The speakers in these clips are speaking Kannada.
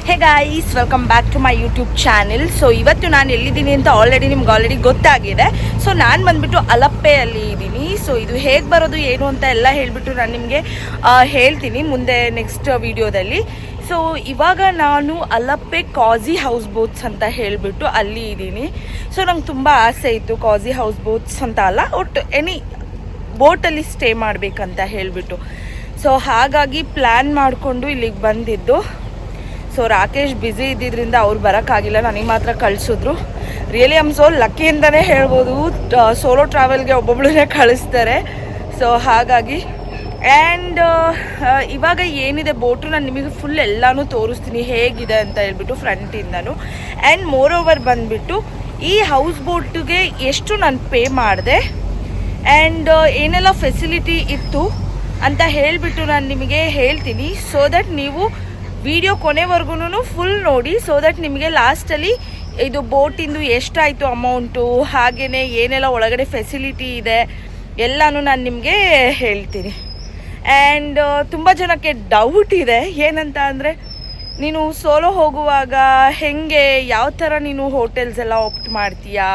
Hey guys, welcome back to my YouTube channel. So ಇವತ್ತು ನಾನು ಎಲ್ಲಿದ್ದೀನಿ ಅಂತ ನಿಮ್ಗೆ ಆಲ್ರೆಡಿ ಗೊತ್ತಾಗಿದೆ. ಸೊ ನಾನು ಬಂದುಬಿಟ್ಟು ಅಲಪ್ಪೆಯಲ್ಲಿ ಇದ್ದೀನಿ. ಸೊ ಇದು ಹೇಗೆ ಬರೋದು ಏನು ಅಂತ ಎಲ್ಲ ಹೇಳಿಬಿಟ್ಟು ನಾನು ನಿಮಗೆ ಹೇಳ್ತೀನಿ ಮುಂದೆ ನೆಕ್ಸ್ಟ್ ವಿಡಿಯೋದಲ್ಲಿ. ಸೊ ಇವಾಗ ನಾನು ಅಲಪ್ಪೆ ಕಾಜಿ ಹೌಸ್ ಬೋಟ್ಸ್ ಅಂತ ಹೇಳಿಬಿಟ್ಟು ಅಲ್ಲಿ ಇದ್ದೀನಿ. ಸೊ ನಂಗೆ ತುಂಬ ಆಸೆ ಇತ್ತು ಕಾಜಿ ಹೌಸ್ ಬೋಟ್ಸ್ ಅಂತ ಅಲ್ಲ, ಒಟ್ಟು ಎನಿ ಬೋಟಲ್ಲಿ ಸ್ಟೇ ಮಾಡಬೇಕಂತ ಹೇಳಿಬಿಟ್ಟು. ಸೊ ಹಾಗಾಗಿ ಪ್ಲ್ಯಾನ್ ಮಾಡಿಕೊಂಡು ಇಲ್ಲಿಗೆ ಬಂದಿದ್ದು. ಸೊ ರಾಕೇಶ್ ಬ್ಯುಸಿ ಇದ್ದಿದ್ದರಿಂದ ಅವ್ರು ಬರೋಕ್ಕಾಗಿಲ್ಲ, ನನಗೆ ಮಾತ್ರ ಕಳಿಸಿದ್ರು. ರಿಯಲಿ ಐಮ್ ಸೋ ಲಕ್ಕಿ ಅಂತಲೇ ಹೇಳ್ಬೋದು. ಸೋಲೋ ಟ್ರಾವೆಲ್ಗೆ ಒಬ್ಬೊಬ್ಬಳನ್ನೇ ಕಳಿಸ್ತಾರೆ. ಸೊ ಹಾಗಾಗಿ ಆ್ಯಂಡ್ ಇವಾಗ ಏನಿದೆ ಬೋಟು ನಾನು ನಿಮಗೆ ಫುಲ್ ಎಲ್ಲನೂ ತೋರಿಸ್ತೀನಿ ಹೇಗಿದೆ ಅಂತ ಹೇಳ್ಬಿಟ್ಟು ಫ್ರಂಟಿಂದನೂ. ಆ್ಯಂಡ್ ಮೋರ್ ಓವರ್ ಬಂದುಬಿಟ್ಟು ಈ ಹೌಸ್ ಬೋಟಿಗೆ ಎಷ್ಟು ನಾನು ಪೇ ಮಾಡಿದೆ ಆ್ಯಂಡ್ ಏನೆಲ್ಲ ಫೆಸಿಲಿಟಿ ಇತ್ತು ಅಂತ ಹೇಳಿಬಿಟ್ಟು ನಾನು ನಿಮಗೆ ಹೇಳ್ತೀನಿ. ಸೊ ದಟ್ ನೀವು ವಿಡಿಯೋ ಕೊನೆವರೆಗೂ ಫುಲ್ ನೋಡಿ. ಸೊ ದಟ್ ನಿಮಗೆ ಲಾಸ್ಟಲ್ಲಿ ಇದು ಬೋಟಿಂದು ಎಷ್ಟಾಯಿತು ಅಮೌಂಟು, ಹಾಗೆಯೇ ಏನೆಲ್ಲ ಒಳಗಡೆ ಫೆಸಿಲಿಟಿ ಇದೆ ಎಲ್ಲನೂ ನಾನು ನಿಮಗೆ ಹೇಳ್ತೀನಿ. ಆ್ಯಂಡ್ ತುಂಬ ಜನಕ್ಕೆ ಡೌಟ್ ಇದೆ, ಏನಂತ ಅಂದರೆ ನೀನು ಸೋಲೋ ಹೋಗುವಾಗ ಹೇಗೆ ಯಾವ ಥರ ನೀನು ಹೋಟೆಲ್ಸ್ ಎಲ್ಲ ಆಪ್ಟ್ ಮಾಡ್ತೀಯಾ,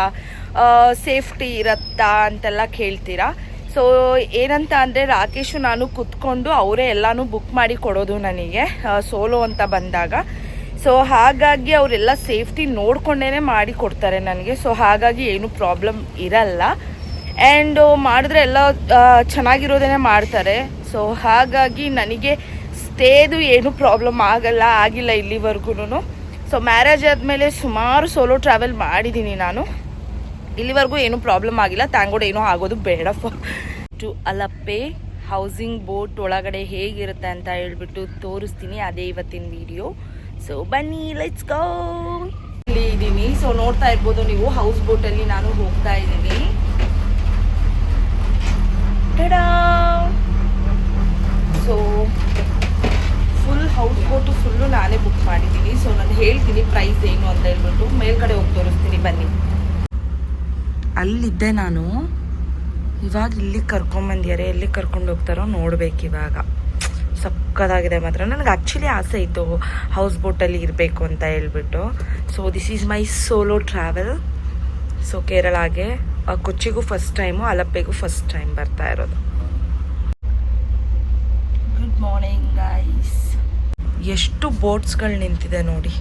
ಸೇಫ್ಟಿ ಇರುತ್ತಾ ಅಂತೆಲ್ಲ ಕೇಳ್ತೀರಾ. ಸೊ ಏನಂತ ಅಂದರೆ ರಾಕೇಶು ನಾನು ಕೂತ್ಕೊಂಡು ಅವರೇ ಎಲ್ಲನೂ ಬುಕ್ ಮಾಡಿ ಕೊಡೋದು ನನಗೆ ಸೋಲೋ ಅಂತ ಬಂದಾಗ. ಸೊ ಹಾಗಾಗಿ ಅವರೆಲ್ಲ ಸೇಫ್ಟಿ ನೋಡಿಕೊಂಡೇ ಮಾಡಿ ಕೊಡ್ತಾರೆ ನನಗೆ. ಸೊ ಹಾಗಾಗಿ ಏನೂ ಪ್ರಾಬ್ಲಮ್ ಇರಲ್ಲ. ಆ್ಯಂಡ್ ಮಾಡಿದ್ರೆ ಎಲ್ಲ ಚೆನ್ನಾಗಿರೋದೇ ಮಾಡ್ತಾರೆ. ಸೊ ಹಾಗಾಗಿ ನನಗೆ ಸ್ಟೇದು ಏನೂ ಪ್ರಾಬ್ಲಮ್ ಆಗಿಲ್ಲ ಇಲ್ಲಿವರೆಗೂ. ಸೊ ಮ್ಯಾರೇಜ್ ಆದಮೇಲೆ ಸುಮಾರು ಸೋಲೋ ಟ್ರಾವೆಲ್ ಮಾಡಿದ್ದೀನಿ ನಾನು, ಇಲ್ಲಿವರೆಗೂ ಏನೂ ಪ್ರಾಬ್ಲಮ್ ಆಗಿಲ್ಲ. ಥ್ಯಾಂಕ್ ಏನೂ ಆಗೋದು ಬೇಡಪ್ಪ. ಟು ಅಲಪ್ಪೆ ಹೌಸಿಂಗ್ ಬೋಟ್ ಒಳಗಡೆ ಹೇಗಿರುತ್ತೆ ಅಂತ ಹೇಳ್ಬಿಟ್ಟು ತೋರಿಸ್ತೀನಿ, ಅದೇ ಇವತ್ತಿನ ವಿಡಿಯೋ. ಸೊ ಬನ್ನಿ, ಲೆಟ್ಸ್ ಗೋ. ಇಲ್ಲಿ ಇದ್ದೀನಿ. ಸೊ ನೋಡ್ತಾ ಇರ್ಬೋದು ನೀವು, ಹೌಸ್ ಬೋಟಲ್ಲಿ ನಾನು ಹೋಗ್ತಾ ಇದ್ದೀನಿ. So full house boat full ನಾನೇ ಬುಕ್ ಮಾಡಿದ್ದೀನಿ. ಸೊ ನಾನು ಹೇಳ್ತೀನಿ ಪ್ರೈಸ್ ಏನು ಅಂತ ಹೇಳ್ಬಿಟ್ಟು, ಮೇಲ್ಗಡೆ ಹೋಗಿ ತೋರಿಸ್ತೀನಿ ಬನ್ನಿ. ಅಲ್ಲಿದ್ದೆ ನಾನು, ಇವಾಗ ಇಲ್ಲಿ ಕರ್ಕೊಂಬಂದಿದ್ದಾರೆ. ಎಲ್ಲಿ ಕರ್ಕೊಂಡು ಹೋಗ್ತಾರೋ ನೋಡ್ಬೇಕು. ಇವಾಗ ಸಕ್ಕದಾಗಿದೆ ಮಾತ್ರ. ನನಗೆ ಆ್ಯಕ್ಚುಲಿ ಆಸೆ ಇತ್ತು ಹೌಸ್ ಬೋಟಲ್ಲಿ ಇರಬೇಕು ಅಂತ ಹೇಳ್ಬಿಟ್ಟು. So this is my solo travel. So ಕೇರಳಾಗೆ ಕೊಚ್ಚಿಗೂ ಫಸ್ಟ್ ಟೈಮು, ಅಲಪ್ಪೆಗೂ ಫಸ್ಟ್ ಟೈಮ್ ಬರ್ತಾ ಇರೋದು. Good morning guys. ಎಷ್ಟು ಬೋಟ್ಸ್ಗಳು ನಿಂತಿದೆ ನೋಡಿ.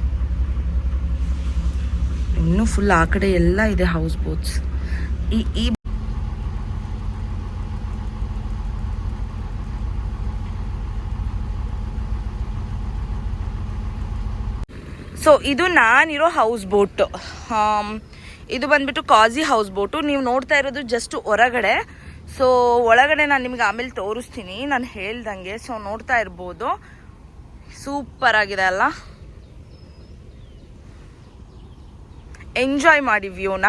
ಇನ್ನೂ ಫುಲ್ ಆ ಕಡೆ ಎಲ್ಲ ಇದೆ ಹೌಸ್ ಬೋಟ್ಸ್. ಈ ಸೊ ಇದು ನಾನಿರೋ ಹೌಸ್ ಬೋಟು. ಇದು ಬಂದ್ಬಿಟ್ಟು ಕಾಜಿ ಹೌಸ್ ಬೋಟು. ನೀವು ನೋಡ್ತಾ ಇರೋದು ಜಸ್ಟ್ ಹೊರಗಡೆ. ಸೊ ಒಳಗಡೆ ನಾನು ನಿಮ್ಗೆ ಆಮೇಲೆ ತೋರಿಸ್ತೀನಿ ನಾನು ಹೇಳ್ದಂಗೆ. ಸೊ ನೋಡ್ತಾ ಇರ್ಬೋದು, ಸೂಪರ್ ಆಗಿದೆ ಅಲ್ಲ. ಎಂಜಾಯ್ ಮಾಡಿ ವ್ಯೂನ.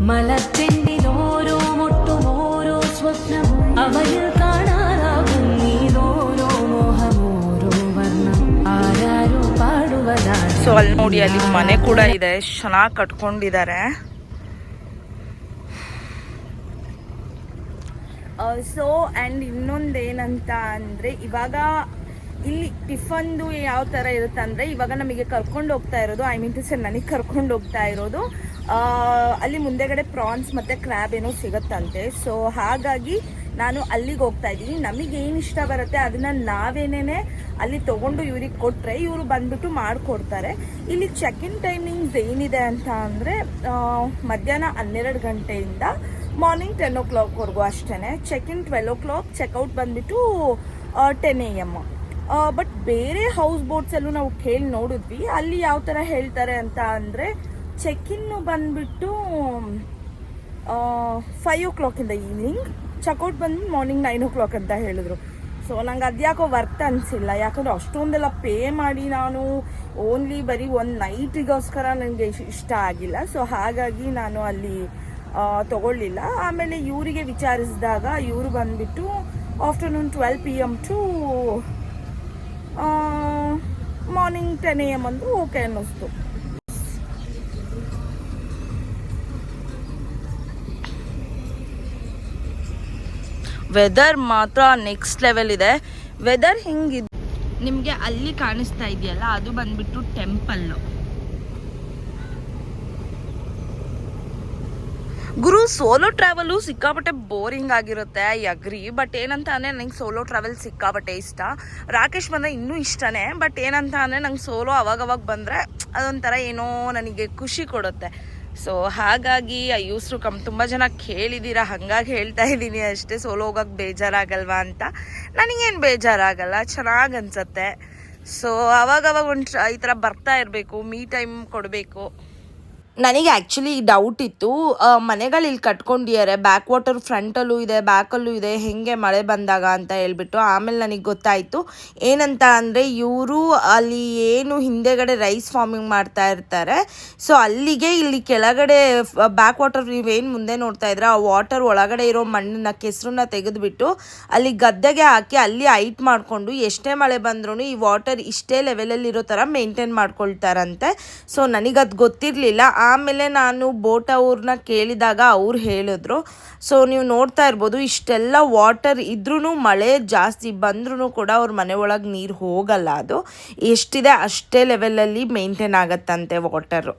മലത്തിണ്ടിലോരോ മുട്ടുമോരോ സ്വപ്നം അവയിൽ കാണാറാകും നീലോരോ മോഹമോരോ വർണ്ണം ആരാരോ പാടുവതാ. ಸೊ ಅಲ್ಲಿ ನೋಡಿ, ಅಲ್ಲಿ ಮನೆ ಕೂಡ ಇದೆ, ಚೆನ್ನಾಗಿ ಕಟ್ಕೊಂಡಿದ್ದಾರೆ. ಸೊ ಆ್ಯಂಡ್ ಇನ್ನೊಂದೇನಂತ ಅಂದರೆ, ಇವಾಗ ಇಲ್ಲಿ ಟಿಫನ್ದು ಯಾವ ಥರ ಇರುತ್ತೆ ಅಂದರೆ, ಇವಾಗ ನಮಗೆ ಕರ್ಕೊಂಡು ಹೋಗ್ತಾ ಇರೋದು, ಐ ಮೀನ್ ಟು ಸೇ ನನಗೆ ಕರ್ಕೊಂಡು ಹೋಗ್ತಾ ಇರೋದು, ಅಲ್ಲಿ ಮುಂದೆಗಡೆ ಪ್ರಾನ್ಸ್ ಮತ್ತು ಕ್ರ್ಯಾಬ್ ಏನೋ ಸಿಗುತ್ತಂತೆ. ಸೊ ಹಾಗಾಗಿ ನಾನು ಅಲ್ಲಿಗೆ ಹೋಗ್ತಾ ಇದ್ದೀನಿ. ನಮಗೆ ಏನು ಇಷ್ಟ ಬರುತ್ತೆ ಅದನ್ನು ನಾವೇನೇ ಅಲ್ಲಿ ತೊಗೊಂಡು ಇವ್ರಿಗೆ ಕೊಟ್ಟರೆ ಇವರು ಬಂದುಬಿಟ್ಟು ಮಾಡಿಕೊಡ್ತಾರೆ. ಇಲ್ಲಿ ಚೆಕ್ ಇನ್ ಟೈಮಿಂಗ್ಸ್ ಏನಿದೆ ಅಂತ ಅಂದರೆ, ಮಧ್ಯಾಹ್ನ 12 ಗಂಟೆಯಿಂದ ಮಾರ್ನಿಂಗ್ 10 o'clockವರೆಗೂ ಅಷ್ಟೇ. ಚೆಕ್ ಇನ್ 12 o'clock, ಚೆಕ್ಔಟ್ ಬಂದುಬಿಟ್ಟು 10 AM. ಬಟ್ ಬೇರೆ ಹೌಸ್ ಬೋಟ್ಸಲ್ಲೂ ನಾವು ಕೇಳಿ ನೋಡಿದ್ವಿ. ಅಲ್ಲಿ ಯಾವ ಥರ ಹೇಳ್ತಾರೆ ಅಂತ ಅಂದರೆ, ಚೆಕ್ ಇನ್ನು ಬಂದುಬಿಟ್ಟು 5 o'clock ಈವ್ನಿಂಗ್, ಚೆಕ್ಔಟ್ ಬಂದು ಮಾರ್ನಿಂಗ್ 9 o'clock ಅಂತ ಹೇಳಿದ್ರು. ಸೊ ನಂಗೆ ಅದ್ಯಾಕೋ ವರ್ತ್ ಅನಿಸಿಲ್ಲ. ಯಾಕಂದರೆ ಅಷ್ಟೊಂದೆಲ್ಲ ಪೇ ಮಾಡಿ ನಾನು ಓನ್ಲಿ ಬರೀ ಒಂದು ನೈಟಿಗೋಸ್ಕರ ನನಗೆ ಇಷ್ಟ ಆಗಿಲ್ಲ. ಸೊ ಹಾಗಾಗಿ ನಾನು ಅಲ್ಲಿ ತಗೊಳ್ಳಿಲ್ಲ. ಆಮೇಲೆ ಇವರಿಗೆ ವಿಚಾರಿಸಿದಾಗ ಇವರು ಬಂದುಬಿಟ್ಟು afternoon 12 PM to morning 10 AM ಅಂದು ಓಕೆ ಅನ್ನಿಸ್ತು. ವೆದರ್ ಮಾತ್ರ ನೆಕ್ಸ್ಟ್ ಲೆವೆಲ್ ಇದೆ. ವೆದರ್ ಹಿಂಗಿದೆ. ನಿಮಗೆ ಅಲ್ಲಿ ಕಾಣಿಸ್ತಾ ಇದೆಯಲ್ಲ ಅದು ಬಂದ್ಬಿಟ್ಟು ಟೆಂಪಲ್ಲು. ಗುರು ಸೋಲೋ ಟ್ರಾವೆಲು ಸಿಕ್ಕಾಪಟ್ಟೆ ಬೋರಿಂಗ್ ಆಗಿರುತ್ತೆ, ಐ ಅಗ್ರಿ. ಬಟ್ ಏನಂತ ಅಂದರೆ ನಂಗೆ ಸೋಲೋ ಟ್ರಾವೆಲ್ ಸಿಕ್ಕಾಪಟ್ಟೆ ಇಷ್ಟ. ರಾಕೇಶ್ ಬಂದರೆ ಇನ್ನೂ ಇಷ್ಟನೇ. ಬಟ್ ಏನಂತ ಅಂದರೆ ನಂಗೆ ಸೋಲೋ ಅವಾಗವಾಗ ಬಂದರೆ ಅದೊಂಥರ ಏನೋ ನನಗೆ ಖುಷಿ ಕೊಡುತ್ತೆ. ಸೊ ಹಾಗಾಗಿ ಐ ಯೂಸ್ ಟು ಕಮ್. ತುಂಬ ಜನ ಕೇಳಿದ್ದೀರಾ, ಹಾಗಾಗಿ ಹೇಳ್ತಾ ಇದ್ದೀನಿ ಅಷ್ಟೇ. ಸೋಲೋ ಹೋಗೋಕ್ಕೆ ಬೇಜಾರಾಗಲ್ವಾ ಅಂತ. ನನಗೇನು ಬೇಜಾರಾಗಲ್ಲ, ಚೆನ್ನಾಗಿ ಅನಿಸುತ್ತೆ. ಸೊ ಅವಾಗವಾಗ ಈ ಥರ ಬರ್ತಾ ಇರಬೇಕು, ಮೀ ಟೈಮ್ ಕೊಡಬೇಕು. ನನಗೆ ಆ್ಯಕ್ಚುಲಿ ಡೌಟ್ ಇತ್ತು, ಮನೆಗಳು ಇಲ್ಲಿ ಕಟ್ಕೊಂಡಿದ್ದಾರೆ, ಬ್ಯಾಕ್ ವಾಟರ್ ಫ್ರಂಟಲ್ಲೂ ಇದೆ ಬ್ಯಾಕಲ್ಲೂ ಇದೆ, ಹೇಗೆ ಮಳೆ ಬಂದಾಗ ಅಂತ ಹೇಳ್ಬಿಟ್ಟು. ಆಮೇಲೆ ನನಗೆ ಗೊತ್ತಾಯಿತು ಏನಂತ ಅಂದರೆ ಇವರು ಅಲ್ಲಿ ಏನು ಹಿಂದೆಗಡೆ ರೈಸ್ ಫಾರ್ಮಿಂಗ್ ಮಾಡ್ತಾ ಇರ್ತಾರೆ. ಸೊ ಅಲ್ಲಿಗೆ ಇಲ್ಲಿ ಕೆಳಗಡೆ ಬ್ಯಾಕ್ ವಾಟರ್ ನೀವೇನು ಮುಂದೆ ನೋಡ್ತಾ ಇದ್ರೆ ಆ ವಾಟರ್ ಒಳಗಡೆ ಇರೋ ಮಣ್ಣನ್ನ ಕೆಸರನ್ನ ತೆಗೆದುಬಿಟ್ಟು ಅಲ್ಲಿ ಗದ್ದೆಗೆ ಹಾಕಿ ಅಲ್ಲಿ ಹೈಟ್ ಮಾಡಿಕೊಂಡು ಎಷ್ಟೇ ಮಳೆ ಬಂದ್ರೂ ಈ ವಾಟರ್ ಇಷ್ಟೇ ಲೆವೆಲಲ್ಲಿರೋ ಥರ ಮೇಂಟೈನ್ ಮಾಡ್ಕೊಳ್ತಾರಂತೆ. ಸೊ ನನಗದು ಗೊತ್ತಿರಲಿಲ್ಲ. ಆಮೇಲೆ ನಾನು ಬೋಟ್ ಅವ್ರನ್ನ ಕೇಳಿದಾಗ ಅವ್ರು ಹೇಳಿದ್ರು. ಸೊ ನೀವು ನೋಡ್ತಾ ಇರ್ಬೋದು ಇಷ್ಟೆಲ್ಲ ವಾಟರ್ ಇದ್ರೂ ಮಳೆ ಜಾಸ್ತಿ ಬಂದ್ರೂ ಕೂಡ ಅವ್ರ ಮನೆ ಒಳಗೆ ನೀರು ಹೋಗಲ್ಲ. ಅದು ಎಷ್ಟಿದೆ ಅಷ್ಟೇ ಲೆವೆಲಲ್ಲಿ ಮೇಂಟೈನ್ ಆಗತ್ತಂತೆ ವಾಟರು.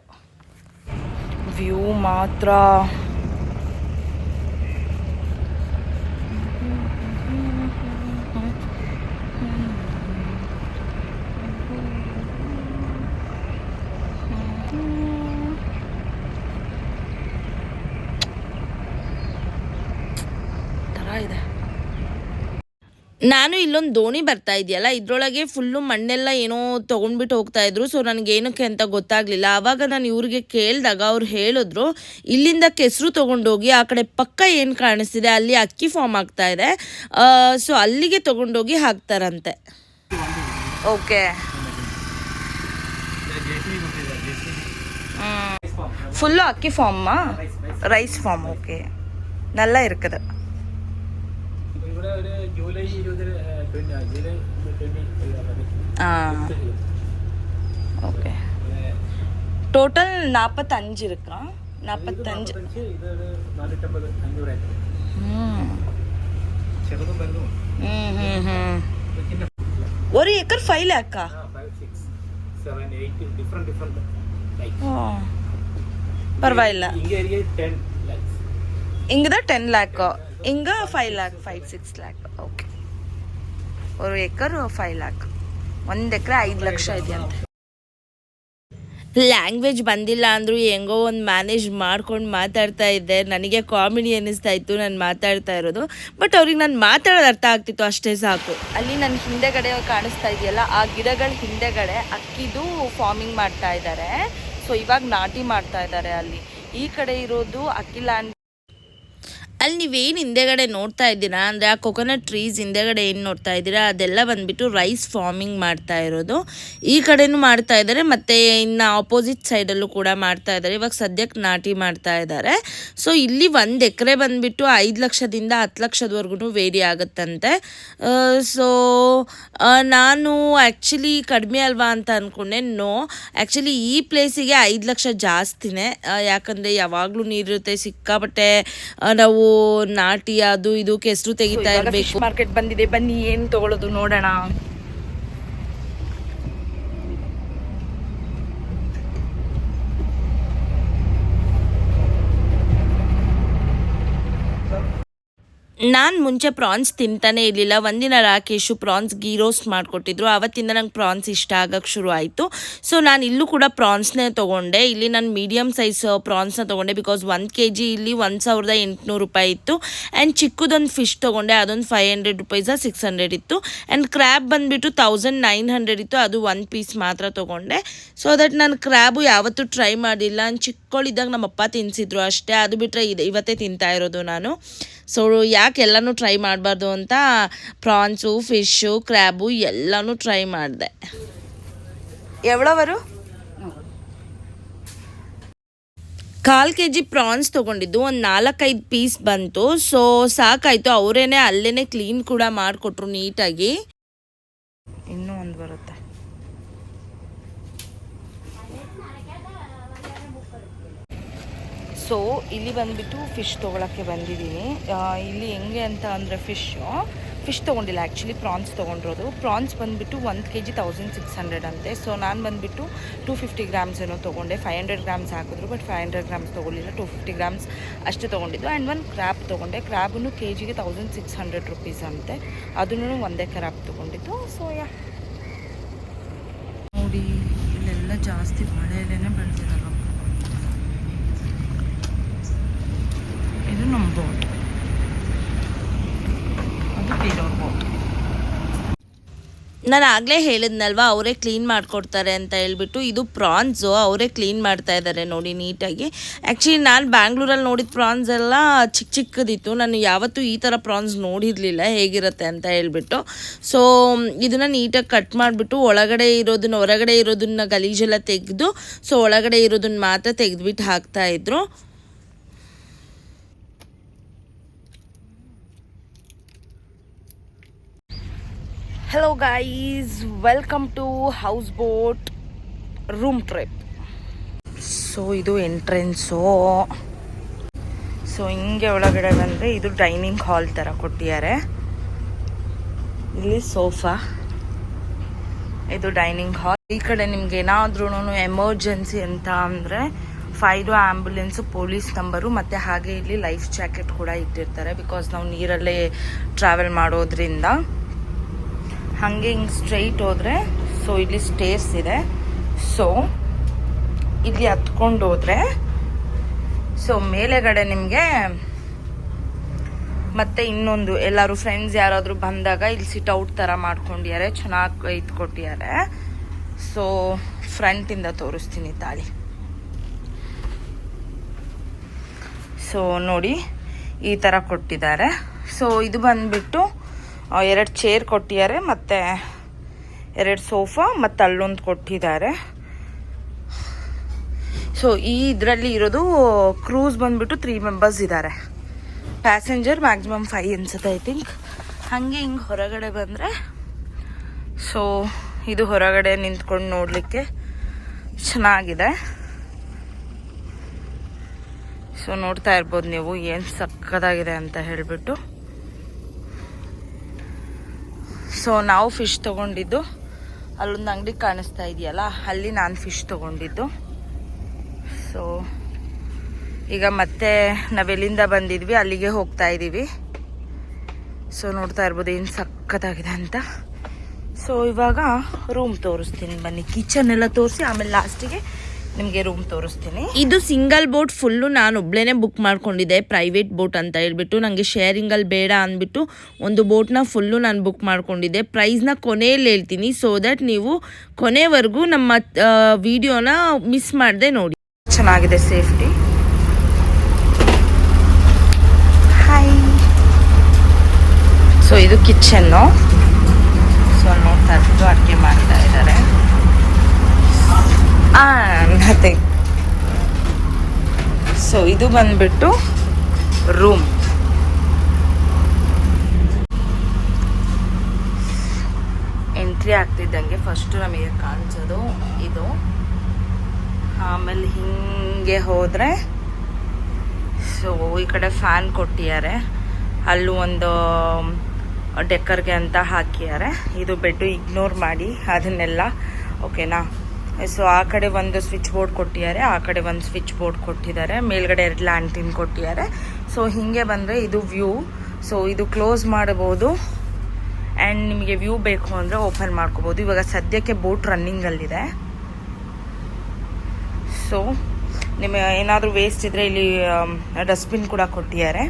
ವ್ಯೂ ಮಾತ್ರ ಇದೆ. ನಾನು ಇಲ್ಲೊಂದು ದೋಣಿ ಬರ್ತಾ ಇದೆಯಲ್ಲ ಇದರೊಳಗೆ ಫುಲ್ಲು ಮಣ್ಣೆಲ್ಲ ಏನೋ ತೊಗೊಂಡ್ಬಿಟ್ಟು ಹೋಗ್ತಾ ಇದ್ರು. ಸೊ ನನಗೇನಕ್ಕೆ ಅಂತ ಗೊತ್ತಾಗಲಿಲ್ಲ. ಆವಾಗ ನಾನು ಇವ್ರಿಗೆ ಕೇಳಿದಾಗ ಅವ್ರು ಹೇಳಿದ್ರು ಇಲ್ಲಿಂದ ಕೆಸರು ತೊಗೊಂಡೋಗಿ ಆ ಕಡೆ ಪಕ್ಕ ಏನು ಕಾಣಿಸ್ತಿದೆ ಅಲ್ಲಿ ಅಕ್ಕಿ ಫಾರ್ಮ್ ಆಗ್ತಾ ಇದೆ, ಸೊ ಅಲ್ಲಿಗೆ ತೊಗೊಂಡೋಗಿ ಹಾಕ್ತಾರಂತೆ. ಓಕೆ, ಫುಲ್ಲು ಅಕ್ಕಿ ಫಾರ್ಮಾ? Rice farm. ಓಕೆ, நல்லா இருக்குது. ஓகே, டோட்டல் 45 இருக்கா? 45. ஒரு ஏக்கர் 5 லேக்கா? பரவாயில்ல. இங்கதான் 10 லேக்கோ, இங்க 5 லேக், 5-6 ಲೇಕ್. ಓಕೆ, 1 ಎಕರ್ 5 ಲೇಕ್, 1 ಎಕರೆ 5 ಲಕ್ಷ ಇದೆಯಂತೆ. ಲ್ಯಾಂಗ್ವೇಜ್ ಬಂದಿಲ್ಲ ಅಂದರೂ ಹೆಂಗೋ ಒಂದು ಮ್ಯಾನೇಜ್ ಮಾಡ್ಕೊಂಡು ಮಾತಾಡ್ತಾ ಇದ್ದೆ. ನನಗೆ ಕಾಮಿಡಿ ಅನ್ನಿಸ್ತಾ ಇತ್ತು ನಾನು ಮಾತಾಡ್ತಾ ಇರೋದು. ಬಟ್ ಅವ್ರಿಗೆ ನಾನು ಮಾತಾಡೋದು ಅರ್ಥ ಆಗ್ತಿತ್ತು, ಅಷ್ಟೇ ಸಾಕು. ಅಲ್ಲಿ ನನ್ನ ಹಿಂದೆಗಡೆ ಕಾಣಿಸ್ತಾ ಇದೆಯಲ್ಲ ಆ ಗಿಡಗಳ ಹಿಂದೆಗಡೆ ಅಕ್ಕಿದು ಫಾರ್ಮಿಂಗ್ ಮಾಡ್ತಾ ಇದ್ದಾರೆ. ಸೊ ಇವಾಗ ನಾಟಿ ಮಾಡ್ತಾ ಇದ್ದಾರೆ. ಅಲ್ಲಿ ಈ ಕಡೆ ಇರೋದು ಅಕ್ಕಿ ಲ್ಯಾಂಡ್. ಅಲ್ಲಿ ನೀವೇನು ಹಿಂದೆಗಡೆ ನೋಡ್ತಾ ಇದ್ದೀರಾ ಅಂದರೆ ಆ ಕೊಕೊನಟ್ ಟ್ರೀಸ್ ಹಿಂದೆಗಡೆ ಏನು ನೋಡ್ತಾ ಇದ್ದೀರಾ ಅದೆಲ್ಲ ಬಂದುಬಿಟ್ಟು ರೈಸ್ ಫಾರ್ಮಿಂಗ್ ಮಾಡ್ತಾ ಇರೋದು. ಈ ಕಡೆನೂ ಮಾಡ್ತಾ ಇದ್ದಾರೆ ಮತ್ತು ಇನ್ನು ಆಪೋಸಿಟ್ ಸೈಡಲ್ಲೂ ಕೂಡ ಮಾಡ್ತಾ ಇದ್ದಾರೆ. ಇವಾಗ ಸದ್ಯಕ್ಕೆ ನಾಟಿ ಮಾಡ್ತಾ ಇದ್ದಾರೆ. ಸೊ ಇಲ್ಲಿ 1 ಎಕರೆ ಬಂದುಬಿಟ್ಟು 5 ಲಕ್ಷದಿಂದ 10 ಲಕ್ಷದವರೆಗೂ ವೇರಿ ಆಗುತ್ತಂತೆ. ಸೊ ನಾನು ಆ್ಯಕ್ಚುಲಿ ಕಡಿಮೆ ಅಲ್ವಾ ಅಂತ ಅಂದ್ಕೊಂಡೆ. ನೋ, ಆ್ಯಕ್ಚುಲಿ ಈ ಪ್ಲೇಸಿಗೆ 5 ಲಕ್ಷ ಜಾಸ್ತಿನೇ. ಯಾಕಂದರೆ ಯಾವಾಗಲೂ ನೀರಿರುತ್ತೆ, ಸಿಕ್ಕಾಪಟ್ಟೆ ನಾವು ನಾಟಿ ಅದು ಇದು ಕೆಸರು ತೆಗಿತಾ ಇರಬೇಕು. ಮಾರ್ಕೆಟ್ ಬಂದಿದೆ, ಬನ್ನಿ ಏನು ತಗೊಳ್ಳೋದು ನೋಡೋಣ. ನಾನು ಮುಂಚೆ ಪ್ರಾನ್ಸ್ ತಿಂತಾನೆ ಇರಲಿಲ್ಲ. ಒಂದಿನ ರಾಕೇಶು ಪ್ರಾನ್ಸ್ ಗೀ ರೋಸ್ಟ್ ಮಾಡಿಕೊಟ್ಟಿದ್ರು. ಆವತ್ತಿಂದ ನಂಗೆ ಪ್ರಾನ್ಸ್ ಇಷ್ಟ ಆಗೋಕ್ಕೆ ಶುರು ಆಯಿತು. ಸೊ ನಾನು ಇಲ್ಲೂ ಕೂಡ ಪ್ರಾನ್ಸ್ನೇ ತೊಗೊಂಡೆ. ಇಲ್ಲಿ ನಾನು ಮೀಡಿಯಮ್ ಸೈಜ್ ಪ್ರಾನ್ಸ್ನ ತೊಗೊಂಡೆ. ಬಿಕಾಸ್ 1 kg ಇಲ್ಲಿ 1800 ರೂಪಾಯಿ ಇತ್ತು. ಆ್ಯಂಡ್ ಚಿಕ್ಕದೊಂದು ಫಿಶ್ ತೊಗೊಂಡೆ, ಅದೊಂದು 500 ರೂಪೀಸ 600 ಇತ್ತು. ಆ್ಯಂಡ್ ಕ್ರ್ಯಾಬ್ ಬಂದುಬಿಟ್ಟು 1900 ಇತ್ತು, ಅದು 1 ಪೀಸ್ ಮಾತ್ರ ತೊಗೊಂಡೆ. ಸೊ ದಟ್ ನಾನು ಕ್ರ್ಯಾಬು ಯಾವತ್ತೂ ಟ್ರೈ ಮಾಡಿಲ್ಲ. ನಾನು ಚಿಕ್ಕವಳಿದ್ದಾಗ ನಮ್ಮಪ್ಪ ತಿನ್ನಿಸಿದ್ರು ಅಷ್ಟೇ. ಅದು ಬಿಟ್ಟರೆ ಇವತ್ತೇ ತಿಂತಾ ಇರೋದು ನಾನು. ಸೊ ಯಾಕೆ ಎಲ್ಲನೂ ಟ್ರೈ ಮಾಡಬಾರ್ದು ಅಂತ ಪ್ರಾನ್ಸು, ಫಿಶ್ಶು, ಕ್ರ್ಯಾಬು ಎಲ್ಲನೂ ಟ್ರೈ ಮಾಡಿದೆ. ಎವಳವರು 1/4 kg ಪ್ರಾನ್ಸ್ ತೊಗೊಂಡಿದ್ದು, ಒಂದು 4-5 ಪೀಸ್ ಬಂತು. ಸೊ ಸಾಕಾಯಿತು. ಅವರೇನೆ ಅಲ್ಲೇ ಕ್ಲೀನ್ ಕೂಡ ಮಾಡಿಕೊಟ್ರು ನೀಟಾಗಿ. ಇನ್ನೂ ಒಂದು ಬರುತ್ತೆ. ಸೊ ಇಲ್ಲಿ ಬಂದುಬಿಟ್ಟು ಫಿಶ್ ತೊಗೊಳಕ್ಕೆ ಬಂದಿದ್ದೀನಿ. ಇಲ್ಲಿ ಹೆಂಗೆ ಅಂತ ಅಂದರೆ ಫಿಶ್ಶು ಫಿಶ್ ತೊಗೊಂಡಿಲ್ಲ, ಆ್ಯಕ್ಚುಲಿ ಪ್ರಾನ್ಸ್ ತೊಗೊಂಡಿರೋದು. ಪ್ರಾನ್ಸ್ ಬಂದುಬಿಟ್ಟು 1 kg 1600 ಅಂತೆ. ಸೊ ನಾನು ಬಂದುಬಿಟ್ಟು 250 ಗ್ರಾಮ್ಸ್ ಏನೋ ತೊಗೊಂಡೆ. 500 ಗ್ರಾಮ್ಸ್ ಹಾಕಿದ್ರು, ಬಟ್ 500 ಗ್ರಾಮ್ಸ್ ತೊಗೊಳ್ಳಿಲ್ಲ, 250 ಗ್ರಾಮ್ಸ್ ಅಷ್ಟೇ ತೊಗೊಂಡಿದ್ದು. ಆ್ಯಂಡ್ ಒಂದು ಕ್ರ್ಯಾಬ್ ತೊಗೊಂಡೆ. ಕ್ರ್ಯಾಬನ್ನು kg 1600 ರುಪೀಸ್ ಅಂತೆ, ಅದನ್ನು ಒಂದೇ ಕ್ರ್ಯಾಬ್ ತೊಗೊಂಡಿದ್ದು. ಸೊ ನೋಡಿ, ಇಲ್ಲೆಲ್ಲ ಜಾಸ್ತಿ ಮಳೆ ಎಲೆನೇ ಬೆಳೆದಿರಲ್ಲ. ಇದು ನಮ್ಮ ಬೋಟ್, ಅದು ಬೇರೆಯವ್ರ ಬೋಟ್. ನಾನು ಆಗಲೇ ಹೇಳಿದ್ನಲ್ವ, ಅವರೇ ಕ್ಲೀನ್ ಮಾಡಿಕೊಡ್ತಾರೆ ಅಂತ ಹೇಳ್ಬಿಟ್ಟು. ಇದು ಪ್ರಾನ್ಸು ಅವರೇ ಕ್ಲೀನ್ ಮಾಡ್ತಾ ಇದ್ದಾರೆ ನೋಡಿ ನೀಟಾಗಿ. ಆ್ಯಕ್ಚುಲಿ ನಾನು ಬ್ಯಾಂಗ್ಳೂರಲ್ಲಿ ನೋಡಿದ ಪ್ರಾನ್ಸ್ ಎಲ್ಲ ಚಿಕ್ಕ ಚಿಕ್ಕದಿತ್ತು. ನಾನು ಯಾವತ್ತೂ ಈ ಥರ ಪ್ರಾನ್ಸ್ ನೋಡಿರಲಿಲ್ಲ ಹೇಗಿರುತ್ತೆ ಅಂತ ಹೇಳ್ಬಿಟ್ಟು. ಸೊ ಇದನ್ನು ನೀಟಾಗಿ ಕಟ್ ಮಾಡಿಬಿಟ್ಟು ಹೊರಗಡೆ ಇರೋದನ್ನ ಗಲೀಜೆಲ್ಲ ತೆಗೆದು, ಸೊ ಒಳಗಡೆ ಇರೋದನ್ನ ಮಾತ್ರ ತೆಗೆದ್ಬಿಟ್ಟು ಹಾಕ್ತಾಯಿದ್ರು. Hello guys, welcome to house boat room trip. So ಇದು ಎಂಟ್ರೆನ್ಸು. ಸೊ ಹಿಂಗೆ ಒಳಗಡೆ ಬಂದರೆ ಇದು ಡೈನಿಂಗ್ ಹಾಲ್ ಥರ ಕೊಟ್ಟಿದ್ದಾರೆ. ಇಲ್ಲಿ ಸೋಫಾ, ಇದು ಡೈನಿಂಗ್ ಹಾಲ್. ಈ ಕಡೆ ನಿಮ್ಗೆ ಏನಾದ್ರೂ ಎಮರ್ಜೆನ್ಸಿ ಅಂತ ಅಂದರೆ 5 ಆ್ಯಂಬುಲೆನ್ಸು, ಪೊಲೀಸ್ ನಂಬರು, ಮತ್ತು ಹಾಗೆ ಇಲ್ಲಿ ಲೈಫ್ ಜಾಕೆಟ್ ಕೂಡ ಇಟ್ಟಿರ್ತಾರೆ. ಬಿಕಾಸ್ ನಾವು ನೀರಲ್ಲೇ ಟ್ರಾವೆಲ್ ಮಾಡೋದ್ರಿಂದ. ಹಾಗೆ ಹಿಂಗೆ ಸ್ಟ್ರೈಟ್ ಹೋದರೆ ಸೊ ಇಲ್ಲಿ ಸ್ಟೇರ್ಸ್ ಇದೆ. ಸೊ ಇಲ್ಲಿ ಹತ್ಕೊಂಡು ಹೋದರೆ ಸೊ ಮೇಲೆಗಡೆ ನಿಮಗೆ ಮತ್ತೆ ಇನ್ನೊಂದು ಎಲ್ಲರೂ ಫ್ರೆಂಡ್ಸ್ ಯಾರಾದರೂ ಬಂದಾಗ ಇಲ್ಲಿ ಸಿಟ್ ಔಟ್ ಥರ ಮಾಡ್ಕೊಂಡಿದ್ದಾರೆ, ಚೆನ್ನಾಗಿ ಇದು ಕೊಟ್ಟಿದ್ದಾರೆ. ಸೊ ಫ್ರಂಟಿಂದ ತೋರಿಸ್ತೀನಿ ತಾಳಿ. ಸೊ ನೋಡಿ ಈ ಥರ ಕೊಟ್ಟಿದ್ದಾರೆ. ಸೊ ಇದು ಬಂದುಬಿಟ್ಟು 2 ಚೇರ್ ಕೊಟ್ಟಿದ್ದಾರೆ, ಮತ್ತು 2 ಸೋಫಾ, ಮತ್ತು ಅಲ್ಲೊಂದು ಕೊಟ್ಟಿದ್ದಾರೆ. ಸೊ ಈ ಇದರಲ್ಲಿ ಇರೋದು ಕ್ರೂಸ್ ಬಂದುಬಿಟ್ಟು 3 ಮೆಂಬರ್ಸ್ ಇದ್ದಾರೆ. ಪ್ಯಾಸೆಂಜರ್ ಮ್ಯಾಕ್ಸಿಮಮ್ 5 ಅನ್ಸುತ್ತೆ ಐ ಥಿಂಕ್. ಹಾಗೆ ಹಿಂಗೆ ಹೊರಗಡೆ ಬಂದರೆ ಸೊ ಇದು ಹೊರಗಡೆ ನಿಂತ್ಕೊಂಡು ನೋಡಲಿಕ್ಕೆ ಚೆನ್ನಾಗಿದೆ. ಸೊ ನೋಡ್ತಾ ಇರ್ಬೋದು ನೀವು ಏನು ಸಕ್ಕತ್ತಾಗಿದೆ ಅಂತ ಹೇಳಿಬಿಟ್ಟು. ಸೊ ನಾವು ಫಿಶ್ ತೊಗೊಂಡಿದ್ದು ಅಲ್ಲೊಂದು ಅಂಗಡಿ ಕಾಣಿಸ್ತಾ ಇದೆಯಲ್ಲ, ಅಲ್ಲಿ ನಾನು ಫಿಶ್ ತೊಗೊಂಡಿದ್ದು. ಸೊ ಈಗ ಮತ್ತೆ ನಾವೆಲ್ಲಿಂದ ಬಂದಿದ್ವಿ ಅಲ್ಲಿಗೆ ಹೋಗ್ತಾ ಇದ್ದೀವಿ. ಸೊ ನೋಡ್ತಾ ಇರ್ಬೋದು ಏನು ಸಕ್ಕತ್ತಾಗಿದೆ ಅಂತ. ಸೊ ಇವಾಗ ರೂಮ್ ತೋರಿಸ್ತೀನಿ ಬನ್ನಿ. ಕಿಚನ್ ಎಲ್ಲ ತೋರಿಸಿ ಆಮೇಲೆ ಲಾಸ್ಟಿಗೆ ನಿಮಗೆ ರೂಮ್ ತೋರಿಸ್ತೀನಿ. ಇದು ಸಿಂಗಲ್ ಬೋಟ್ ಫುಲ್ಲು ನಾನು ಒಬ್ಳೇನೆ ಬುಕ್ ಮಾಡ್ಕೊಂಡಿದ್ದೆ, ಪ್ರೈವೇಟ್ ಬೋಟ್ ಅಂತ ಹೇಳ್ಬಿಟ್ಟು. ನನಗೆ ಶೇರಿಂಗಲ್ಲಿ ಬೇಡ ಅಂದ್ಬಿಟ್ಟು ಒಂದು ಬೋಟ್ನ ಫುಲ್ಲು ನಾನು ಬುಕ್ ಮಾಡ್ಕೊಂಡಿದ್ದೆ. ಪ್ರೈಸ್ನ ಕೊನೆಯಲ್ಲಿ ಹೇಳ್ತೀನಿ, ಸೊ ದಟ್ ನೀವು ಕೊನೆವರೆಗೂ ನಮ್ಮ ವಿಡಿಯೋನ ಮಿಸ್ ಮಾಡದೆ ನೋಡಿ. ಚೆನ್ನಾಗಿದೆ, ಸೇಫ್ಟಿ. ಹಾಯ್. ಸೊ ಇದು ಕಿಚನ್ನು. ಸೊ ನೋಡ್ತಾ ಇರ್ಬೋದು ಅಡುಗೆ ಮಾಡ್ತಾ ಇದ್ದಾರೆ. ನಥಿಂಗ್. ಸೊ ಇದು ಬಂದ್ಬಿಟ್ಟು ರೂಮ್. ಎಂಟ್ರಿ ಆಗ್ತಿದ್ದಂಗೆ ಫಸ್ಟು ನಮಗೆ ಕಾಣಿಸೋದು ಇದು. ಆಮೇಲೆ ಹಿಂಗೆ ಹೋದರೆ ಸೊ ಈ ಕಡೆ ಫ್ಯಾನ್ ಕೊಟ್ಟಿದ್ದಾರೆ, ಅಲ್ಲೂ ಒಂದು ಡೆಕ್ಕರ್ಗೆ ಅಂತ ಹಾಕಿದ್ದಾರೆ. ಇದು ಬೆಡ್ಡು ಇಗ್ನೋರ್ ಮಾಡಿ ಅದನ್ನೆಲ್ಲ, ಓಕೆನಾ. ಸೊ ಆ ಕಡೆ ಒಂದು ಸ್ವಿಚ್ ಬೋರ್ಡ್ ಕೊಟ್ಟಿದ್ದಾರೆ, ಆ ಕಡೆ ಒಂದು ಸ್ವಿಚ್ ಬೋರ್ಡ್ ಕೊಟ್ಟಿದ್ದಾರೆ, ಮೇಲ್ಗಡೆ 2 ಲ್ಯಾಂಟಿನ್ ಕೊಟ್ಟಿದ್ದಾರೆ. ಸೊ ಹೀಗೆ ಬಂದರೆ ಇದು ವ್ಯೂ. ಸೊ ಇದು ಕ್ಲೋಸ್ ಮಾಡಬಹುದು ಆ್ಯಂಡ್ ನಿಮಗೆ ವ್ಯೂ ಬೇಕು ಅಂದರೆ ಓಪನ್ ಮಾಡ್ಕೋಬೋದು. ಇವಾಗ ಸದ್ಯಕ್ಕೆ ಬೋಟ್ ರನ್ನಿಂಗಲ್ಲಿದೆ. ಸೊ ನಿಮಗೆ ಏನಾದರೂ ವೇಸ್ಟ್ ಇದ್ದರೆ ಇಲ್ಲಿ ಡಸ್ಟ್ಬಿನ್ ಕೂಡ ಕೊಟ್ಟಿದ್ದಾರೆ.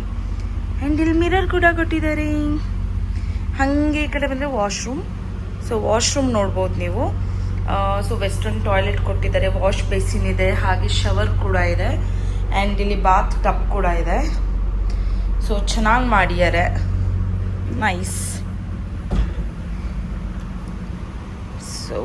ಆ್ಯಂಡ್ ಇಲ್ಲಿ ಮಿರರ್ ಕೂಡ ಕೊಟ್ಟಿದ್ದಾರೆ. ಹಾಗೆ ಈ ಕಡೆ ಬಂದರೆ ವಾಶ್ರೂಮ್. ಸೊ ವಾಶ್ರೂಮ್ ನೋಡ್ಬೋದು ನೀವು. ಸೊ ವೆಸ್ಟರ್ನ್ ಟಾಯ್ಲೆಟ್ ಕೊಟ್ಟಿದ್ದಾರೆ, ವಾಶ್ ಬೇಸಿನ್ ಇದೆ, ಹಾಗೆ ಶವರ್ ಕೂಡ ಇದೆ, ಆ್ಯಂಡ್ ಇಲ್ಲಿ ಬಾತ್ ಟಬ್ ಕೂಡ ಇದೆ. ಸೊ ಚೆನ್ನಾಗಿ ಮಾಡಿದ್ದಾರೆ, ನೈಸ್. ಸೊ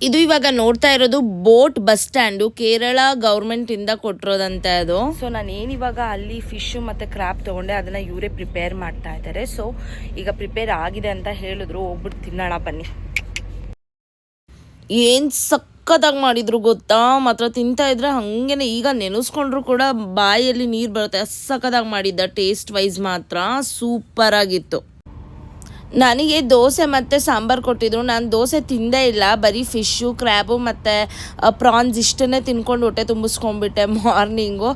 ಇದು ಇವಾಗ ನೋಡ್ತಾ ಇರೋದು boat bus stand, Kerala government ಇಂದ ಕೊಟ್ಟಿರೋದಂತೆ ಅದು. ಸೊ ನಾನು ಏನಿವಾಗ ಅಲ್ಲಿ ಫಿಶ್ ಮತ್ತೆ ಕ್ರಾಬ್ ತಗೊಂಡೆ, ಅದನ್ನ ಇವರೇ ಪ್ರಿಪೇರ್ ಮಾಡ್ತಾ ಇದ್ದಾರೆ. ಸೊ ಈಗ ಪ್ರಿಪೇರ್ ಆಗಿದೆ ಅಂತ ಹೇಳಿದ್ರು, ಹೋಗ್ಬಿಟ್ಟು ತಿನ್ನೋಣ ಬನ್ನಿ. ಏನ್ ಸಖತ್ತಾಗಿ ಮಾಡಿದ್ರು ಗೊತ್ತಾ. ಮಾತ್ರ ತಿಂತಾ ಇದ್ರೆ ಹಾಗೇನೆ ಈಗ ನೆನೆಸ್ಕೊಂಡ್ರು ಕೂಡ ಬಾಯಲ್ಲಿ ನೀರು ಬರುತ್ತೆ. ಸಖತ್ತಾಗಿ ಮಾಡಿದ್ದ. ಟೇಸ್ಟ್ ವೈಸ್ ಮಾತ್ರ ಸೂಪರ್ ಆಗಿತ್ತು. ನನಗೆ ದೋಸೆ ಮತ್ತು ಸಾಂಬಾರು ಕೊಟ್ಟಿದ್ರು. ನಾನು ದೋಸೆ ತಿಂದೇ ಇಲ್ಲ, ಬರೀ ಫಿಶ್ಶು, ಕ್ರ್ಯಾಬು ಮತ್ತು ಪ್ರಾನ್ಸ್ ಇಷ್ಟನ್ನೇ ತಿನ್ಕೊಂಡು ಹೊಟ್ಟೆ ತುಂಬಿಸ್ಕೊಂಡ್ಬಿಟ್ಟೆ ಮಾರ್ನಿಂಗು.